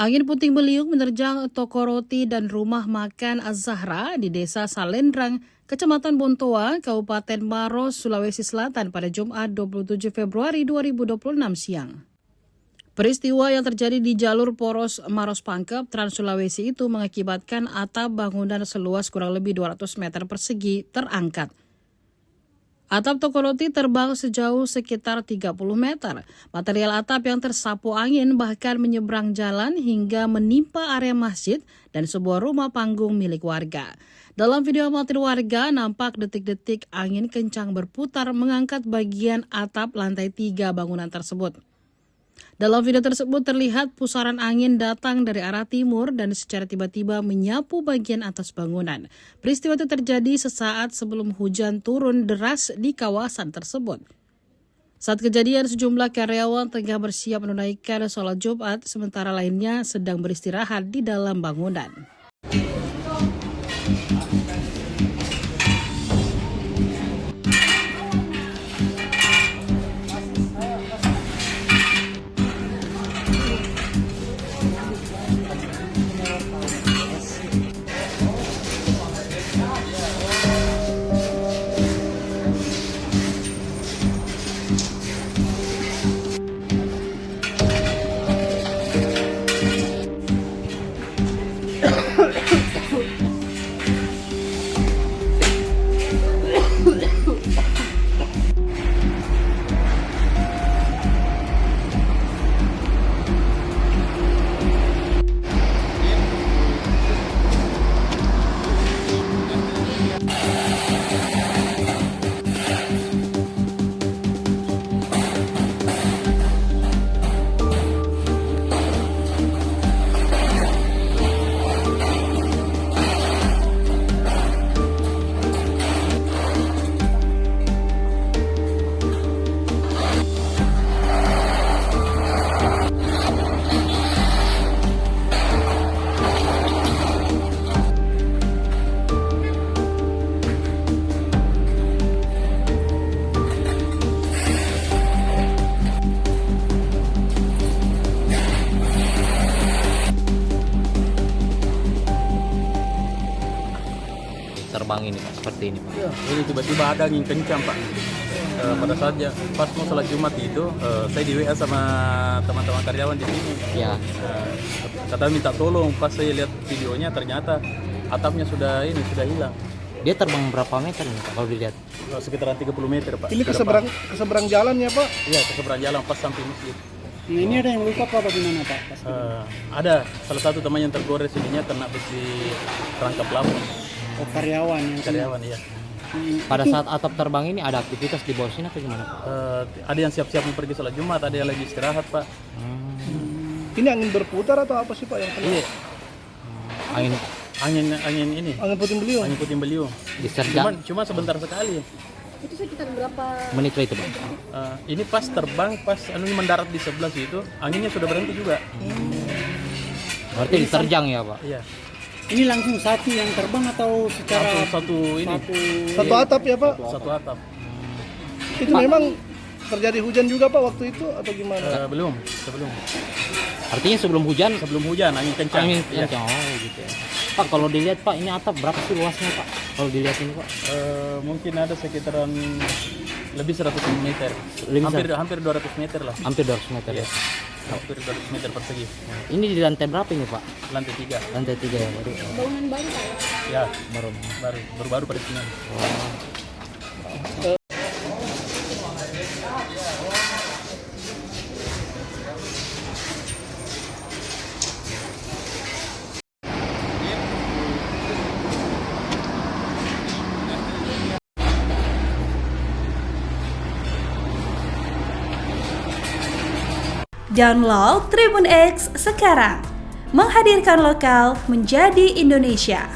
Angin puting beliung menerjang toko roti dan rumah makan Az-Zahra di Desa Salendrang, Kecamatan Bontoa, Kabupaten Maros, Sulawesi Selatan pada Jumat 27 Februari 2026 siang. Peristiwa yang terjadi di jalur poros Maros Pangkep, Trans Sulawesi itu mengakibatkan atap bangunan seluas kurang lebih 200 meter persegi terangkat. Atap toko roti terbang sejauh sekitar 30 meter. Material atap yang tersapu angin bahkan menyeberang jalan hingga menimpa area masjid dan sebuah rumah panggung milik warga. Dalam video amatir warga, nampak detik-detik angin kencang berputar mengangkat bagian atap lantai 3 bangunan tersebut. Dalam video tersebut terlihat pusaran angin datang dari arah timur dan secara tiba-tiba menyapu bagian atas bangunan. Peristiwa itu terjadi sesaat sebelum hujan turun deras di kawasan tersebut. Saat kejadian, sejumlah karyawan tengah bersiap menunaikan sholat Jumat, sementara lainnya sedang beristirahat di dalam bangunan. Terbang ini Pak, seperti ini Pak. Ya, ini tiba-tiba ada angin kencang Pak. Pada saat pas mau sholat Jumat itu, saya di WA sama teman-teman karyawan di sini. Ya. Kata minta tolong, pas saya lihat videonya ternyata atapnya sudah hilang. Dia terbang berapa meter ini Pak kalau dilihat? Sekitaran 30 meter Pak. Ini keseberang jalan ya Pak? Iya, keseberang jalan pas samping masjid. Nah, ini ada yang luka apa bagaimana Pak? Ada salah satu teman yang tergores ininya kena besi rangkap plafon. Oh, karyawan yang Karyawan iya. Pada saat atap terbang ini ada aktivitas di bawah sini atau gimana Pak? Ada yang siap-siap mau pergi sholat Jumat, ada yang lagi istirahat Pak. Ini angin berputar atau apa sih Pak yang kena? Iya. Angin ini. Angin puting beliung. Angin puting beliung. Diserjang Cuma sebentar sekali. Itu sekitar berapa menit itu Pak? Ini pas terbang, pas mendarat di sebelah situ, anginnya sudah berhenti juga. Berarti diterjang ya Pak? Iya. Ini langsung satu yang terbang atau secara Satu atap ya Pak? Satu atap. Itu memang terjadi hujan juga Pak waktu itu atau gimana? Sebelum. Artinya sebelum hujan? Sebelum hujan, angin kencang. Angin kencang, oh gitu ya. Pak, kalau dilihat Pak, ini atap berapa sih luasnya Pak? Kalau dilihat ini Pak? Mungkin ada sekitaran lebih 100 meter. Hampir 200 meter lah. Hampir 200 meter ya. Hampir 200 meter persegi. Ini di lantai berapa ini Pak? Lantai 3. Lantai 3 ya baru. bangunan baru Pak ya? Ya, baru pada Senin. Download Tribun X sekarang, menghadirkan lokal menjadi Indonesia.